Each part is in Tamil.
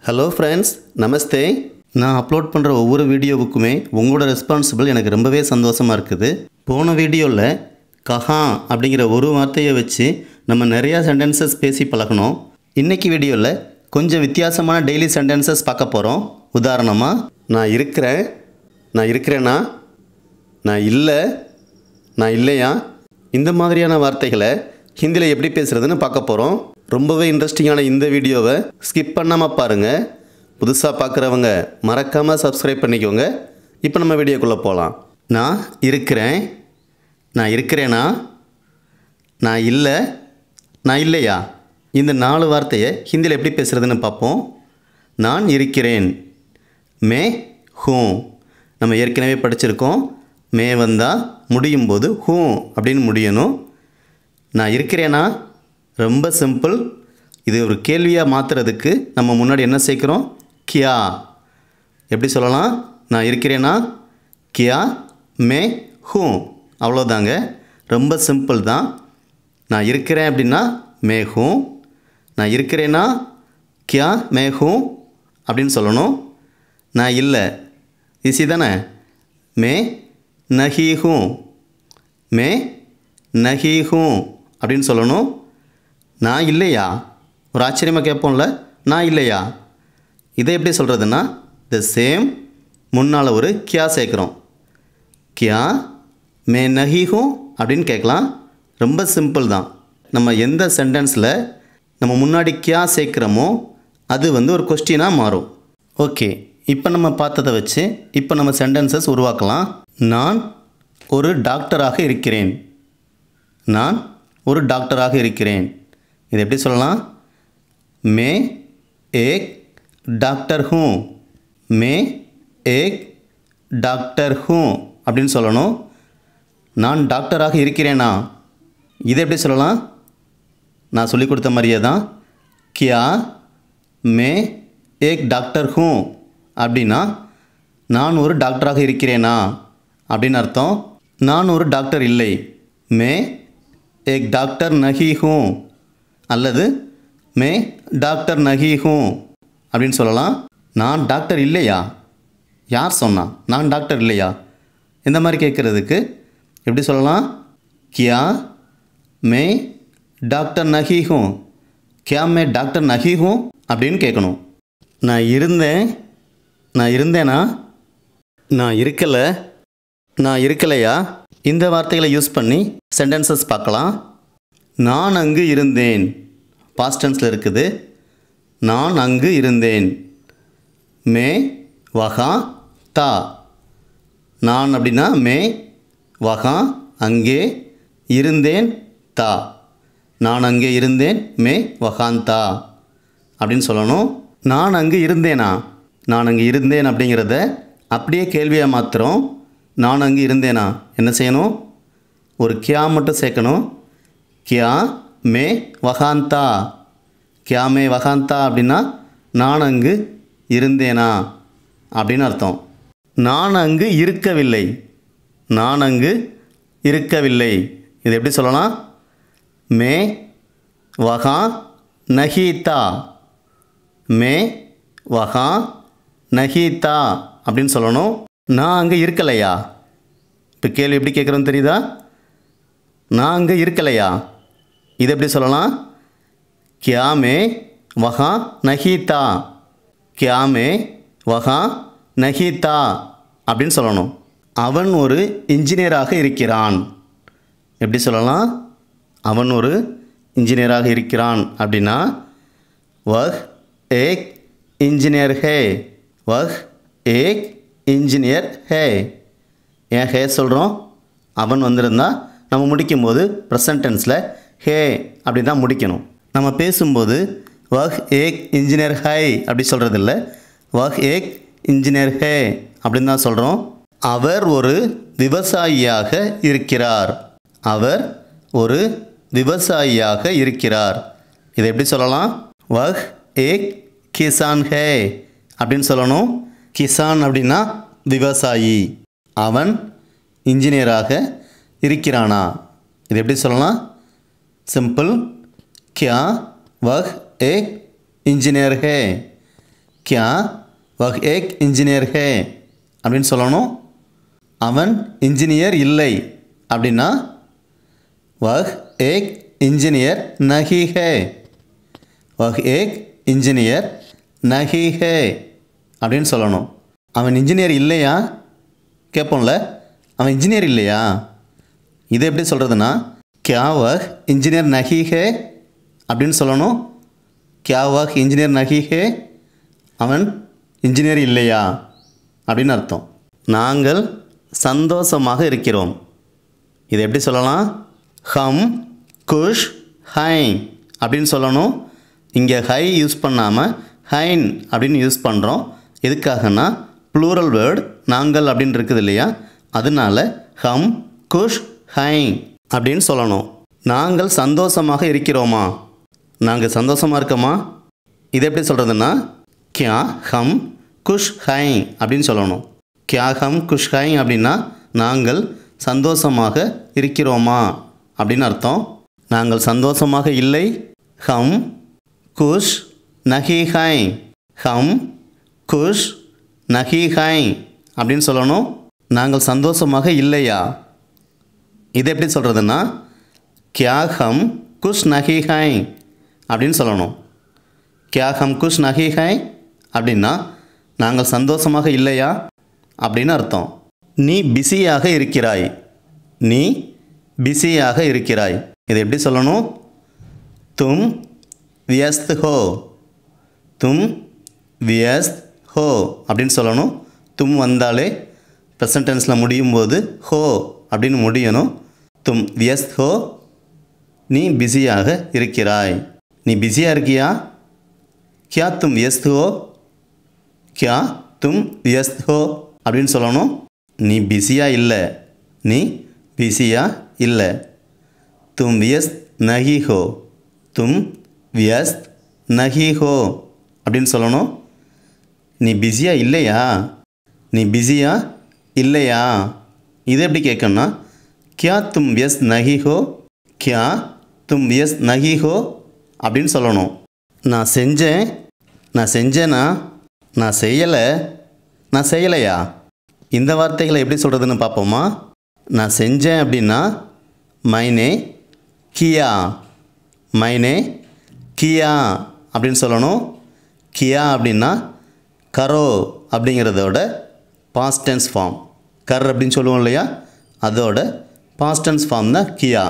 ஹலோ ஃப்ரெண்ட்ஸ், நமஸ்தே. நான் அப்லோட் பண்ணுற ஒவ்வொரு வீடியோவுக்குமே உங்களோட ரெஸ்பான்சிபிள் எனக்கு ரொம்பவே சந்தோஷமாக இருக்குது. போன வீடியோவில் கஹா அப்படிங்கிற ஒரு வார்த்தையை வச்சு நம்ம நிறையா சென்டென்சஸ் பேசி பழகணும். இன்றைக்கி வீடியோவில் கொஞ்சம் வித்தியாசமான டெய்லி சென்டென்சஸ் பார்க்க போகிறோம். உதாரணமாக, நான் இருக்கிறேன், நான் இருக்கிறேனா, நான் இல்லை, நான் இல்லையா, இந்த மாதிரியான வார்த்தைகளை ஹிந்தியில் எப்படி பேசுகிறதுன்னு பார்க்க போகிறோம். ரொம்பவே இன்ட்ரெஸ்டிங்கான இந்த வீடியோவை ஸ்கிப் பண்ணாமல் பாருங்கள். புதுசாக பார்க்குறவங்க மறக்காமல் சப்ஸ்கிரைப் பண்ணிக்கோங்க. இப்போ நம்ம வீடியோக்குள்ளே போகலாம். நான் இருக்கிறேன், நான் இருக்கிறேனா, நான் இல்லை, நான் இல்லையா, இந்த 4 வார்த்தையை ஹிந்தியில் எப்படி பேசுகிறதுன்னு பார்ப்போம். நான் இருக்கிறேன், மே ஹூ. நம்ம ஏற்கனவே படிச்சிருக்கோம். மே வந்தால் முடியும் போது ஹூ அப்படின்னு முடியணும். நான் இருக்கிறேனா ரொம்ப சிம்பிள். இது ஒரு கேள்வியாக மாற்றுறதுக்கு நம்ம முன்னாடி என்ன சேர்க்குறோம்? கியா. எப்படி சொல்லலாம்? நான் இருக்கிறேனா, கியா மே ஹூ. அவ்வளோதாங்க, ரொம்ப சிம்பிள் தான். நான் இருக்கிறேன் அப்படின்னா மே ஹூ, நான் இருக்கிறேனா கியா மே ஹூ அப்படின்னு சொல்லணும். நான் இல்லை, ஈஸி தானே, மே நஹி ஹூ, மே நஹி ஹூ அப்படின்னு சொல்லணும். நான் இல்லையா, ஒரு ஆச்சரியமாக கேட்போம்ல, நான் இல்லையா, இதை எப்படி சொல்கிறதுன்னா த சேம் முன்னால் ஒரு கியா சேர்க்குறோம். கியா மே நஹி ஹூ அப்படின்னு கேட்கலாம். ரொம்ப சிம்பிள் தான். நம்ம எந்த சென்டென்ஸில் நம்ம முன்னாடி கியா சேர்க்குறோமோ அது ஒரு கொஸ்டினாக மாறும். ஓகே, இப்போ நம்ம பார்த்ததை வச்சு இப்போ நம்ம சென்டென்சஸ் உருவாக்கலாம். நான் ஒரு டாக்டராக இருக்கிறேன், நான் ஒரு டாக்டராக இருக்கிறேன். இது எப்படி சொல்லலாம்? மே ஏக் டாக்டர் ஹூ, மே ஏக் டாக்டர் ஹூ அப்படின்னு சொல்லணும். நான் டாக்டராக இருக்கிறேனா, இதை எப்படி சொல்லலாம்? நான் சொல்லிக் கொடுத்த மாதிரியே தான். கியா மே ஏக் டாக்டர் ஹூ அப்படின்னா நான் ஒரு டாக்டராக இருக்கிறேனா அப்படின்னு அர்த்தம். நான் ஒரு டாக்டர் இல்லை, மே ஏக் டாக்டர் நஹி ஹூ அல்லது மே டாக்டர் நஹி ஹூ அப்படின்னு சொல்லலாம். நான் டாக்டர் இல்லையா, யார் சொன்னா நான் டாக்டர் இல்லையா, இந்த மாதிரி கேட்குறதுக்கு எப்படி சொல்லலாம்? கியா மே டாக்டர் நஹி ஹூ, கியா மே டாக்டர் நஹி ஹூ அப்படின்னு கேட்கணும். நான் இருந்தேன், நான் இருந்தேனா, நான் இருக்கலை, நான் இருக்கலையா, இந்த வார்த்தைகளை யூஸ் பண்ணி சென்டென்சஸ் பார்க்கலாம். நான் அங்கு இருந்தேன், பாஸ்ட் டென்ஸில் இருக்குது. நான் அங்கு இருந்தேன், மே வஹா தா. நான் அப்படின்னா மே, வஹா அங்கே, இருந்தேன் தா. நான் அங்கே இருந்தேன், மே வஹான் தா அப்படின்னு சொல்லணும். நான் அங்கு இருந்தேனா, நான் அங்கே இருந்தேன் அப்படிங்கிறத அப்படியே கேள்வியாக மாத்திரம். நான் அங்கு இருந்தேனா என்ன செய்யணும்? ஒரு கியா மட்டும் சேர்க்கணும். கியா மே வஹாந்தா, கியா மே வஹாந்தா அப்படின்னா நான் அங்கு இருந்தேனா அப்படின்னு அர்த்தம். நான் அங்கு இருக்கவில்லை, நான் அங்கு இருக்கவில்லை, இது எப்படி சொல்லலாம்? மே வஹா நஹீதா, மே வஹா நஹீதா அப்படின்னு சொல்லணும். நான் அங்கே இருக்கலையா, இப்போ கேள்வி எப்படி கேட்குறோன்னு தெரியுதா? நான் அங்கே இருக்கலையா, இது எப்படி சொல்லலாம்? கியா மே வஹா நஹீதா, கியா மே வஹா நஹீதா அப்படின்னு சொல்லணும். அவன் ஒரு இன்ஜினியராக இருக்கிறான், எப்படி சொல்லலாம்? அவன் ஒரு இன்ஜினியராக இருக்கிறான் அப்படின்னா வஹ் ஏக் இன்ஜினியர் ஹே, வஹ் ஏக் இன்ஜினியர் ஹே. ஏன் ஹே சொல்கிறோம்? அவன் வந்திருந்தால் நம்ம முடிக்கும்போது ப்ரெசன்ட் டென்ஸில் ஹே அப்படி தான் முடிக்கணும். நம்ம பேசும்போது வஹ் ஏக் இன்ஜினியர் ஹை அப்படி சொல்கிறதில்ல, வஹ் ஏக் இன்ஜினியர் ஹே அப்படின்னு தான் சொல்கிறோம். அவர் ஒரு விவசாயியாக இருக்கிறார், அவர் ஒரு விவசாயியாக இருக்கிறார், இதை எப்படி சொல்லலாம்? வஹ் ஏக் கிசான் ஹே அப்படின்னு சொல்லணும். கிசான் அப்படின்னா விவசாயி, அவன் இன்ஜினியராக இருக்கிறானா, இது எப்படி சொல்லலாம்? சிம்பிள். கியா வஹ் ஏக் इंजीनियर है, क्या वह एक इंजीनियर है அப்படின்னு சொல்லணும். அவன் இன்ஜினியர் இல்லை அப்படின்னா वह एक इंजीनियर नहीं है. वह एक इंजीनियर नहीं है அப்படின்னு சொல்லணும். அவன் இன்ஜினியர் இல்லையா கேட்போம்ல, அவன் இன்ஜினியர் இல்லையா, இது எப்படி சொல்கிறதுனா क्या वह इंजीनियर नहीं है அப்படின்னு சொல்லணும். क्या वह इंजीनियर नहीं है, அவன் இன்ஜினியர் இல்லையா அப்படின்னு அர்த்தம். நாங்கள் சந்தோஷமாக இருக்கிறோம், இது எப்படி சொல்லலாம், ஹம் குஷ் ஹை அப்படின்னு சொல்லணும். இங்கே ஹை யூஸ் பண்ணாமல் ஹைன் அப்படின்னு யூஸ் பண்ணுறோம். எதுக்காகனா ப்ளூரல் வேர்டு நாங்கள் அப்படின்னு இருக்குது இல்லையா, அதனால ஹம் குஷ் ஹை அப்படின்னு சொல்லணும். நாங்கள் சந்தோஷமாக இருக்கிறோமா, நாங்கள் சந்தோஷமாக இருக்கோமா, இது எப்படி சொல்கிறதுனா क्या हम खुश हैं அப்படின்னு சொல்லணும். क्या हम खुश हैं அப்படின்னா நாங்கள் சந்தோஷமாக இருக்கிறோமா அப்படின்னு அர்த்தம். நாங்கள் சந்தோஷமாக இல்லை, हम खुश नहीं हैं, हम खुश नहीं हैं அப்படின்னு சொல்லணும். நாங்கள் சந்தோஷமாக இல்லையா, இது எப்படி சொல்கிறதுனா क्या हम खुश नहीं हैं அப்படின்னு சொல்லணும். क्या हम खुश नहीं हैं அப்படின்னா நாங்கள் சந்தோஷமாக இல்லையா அப்படின்னு அர்த்தம். நீ பிஸியாக இருக்கிறாய், நீ பிஸியாக இருக்கிறாய், இது எப்படி சொல்லணும், तुम व्यस्त हो, तुम व्यस्त हो அப்படின்னு சொல்லணும். तुम வந்தாலே ப்ரெசன்ட் டென்ஸில் முடியும் போது ஹோ அப்படின்னு முடியணும். तुम व्यस्त हो, நீ பிஸியாக இருக்கிறாய், நீ பிஸியாக இருக்கியா, क्या तुम व्यस्त हो, क्या तुम व्यस्त हो அப்படின்னு சொல்லணும். நீ பிஸியாக இல்லை, நீ பிஸியாக இல்லை. तुम व्यस्त नहीं हो, तुम व्यस्त नहीं हो அப்படின்னு சொல்லணும். நீ பிஸியாக இல்லையா, நீ பிஸியாக இல்லையா, இது எப்படி கேட்கணும்னா क्या तुम व्यस्त नहीं हो, क्या तुम व्यस्त नहीं हो அப்படின்னு சொல்லணும். நான் செஞ்சேன், நான் செஞ்சேனா, நான் செய்யலை, நான் செய்யலையா, இந்த வார்த்தைகளை எப்படி சொல்கிறதுன்னு பார்ப்போமா. நான் செஞ்சேன் அப்படின்னா மைனே கியா, மைனே கியா அப்படின்னு சொல்லணும். கியா அப்படின்னா கரோ அப்படிங்கிறதோட பாஸ்ட் டென்ஸ் ஃபார்ம். கர் அப்படின்னு சொல்லுவோம் இல்லையா, அதோட பாஸ்ட் டென்ஸ் ஃபார்ம் தான் கியா.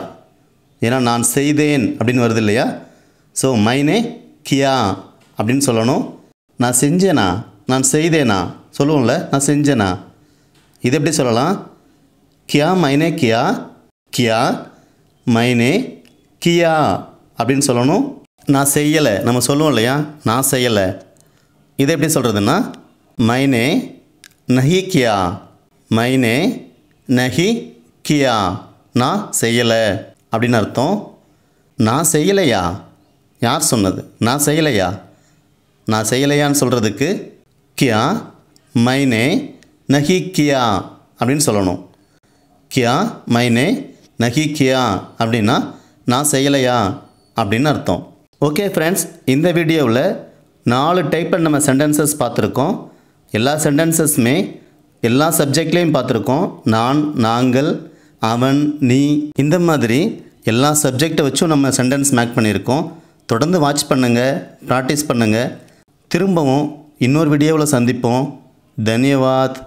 ஏன்னா நான் செய்தேன் அப்படின்னு வருது இல்லையா, ஸோ மைனே கியா அப்படின்னு சொல்லணும். நான் செஞ்சேனா, நான் செய்தேனா சொல்லுவோம்ல, நான் செஞ்சேனா, இது எப்படி சொல்லலாம், கியா மைனே கியா, கியா மைனே கியா அப்படின்னு சொல்லணும். நான் செய்யலை நம்ம சொல்லுவோம் இல்லையா, நான் செய்யலை, இது எப்படி சொல்கிறதுன்னா மைனே நஹி கியா, மைனே நஹி கியா, நான் செய்யலை அப்படின்னு அர்த்தம். நான் செய்யலையா, யார் சொன்னது, நான் செய்யலையா, நான் செய்யலையான்னு சொல்கிறதுக்கு கியா மைனே நஹி கியா அப்படின்னு சொல்லணும். கியா மைனே நஹி கியா அப்படின்னா நான் செய்யலையா அப்படின்னு அர்த்தம். ஓகே ஃப்ரெண்ட்ஸ், இந்த வீடியோவில் 4 டைப்பில் நம்ம சென்டென்சஸ் பார்த்துருக்கோம். எல்லா சென்டென்சஸுமே எல்லா சப்ஜெக்ட்லேயும் பார்த்துருக்கோம். நான், நாங்கள், அவன், நீ, இந்த மாதிரி எல்லா சப்ஜெக்டை வச்சும் நம்ம சென்டென்ஸ் மேக் பண்ணியிருக்கோம். தொடர்ந்து வாட்ச் பண்ணுங்கள், ப்ராக்டிஸ் பண்ணுங்கள். திரும்பவும் இன்னொரு வீடியோவில் சந்திப்போம். தன்யவாத்.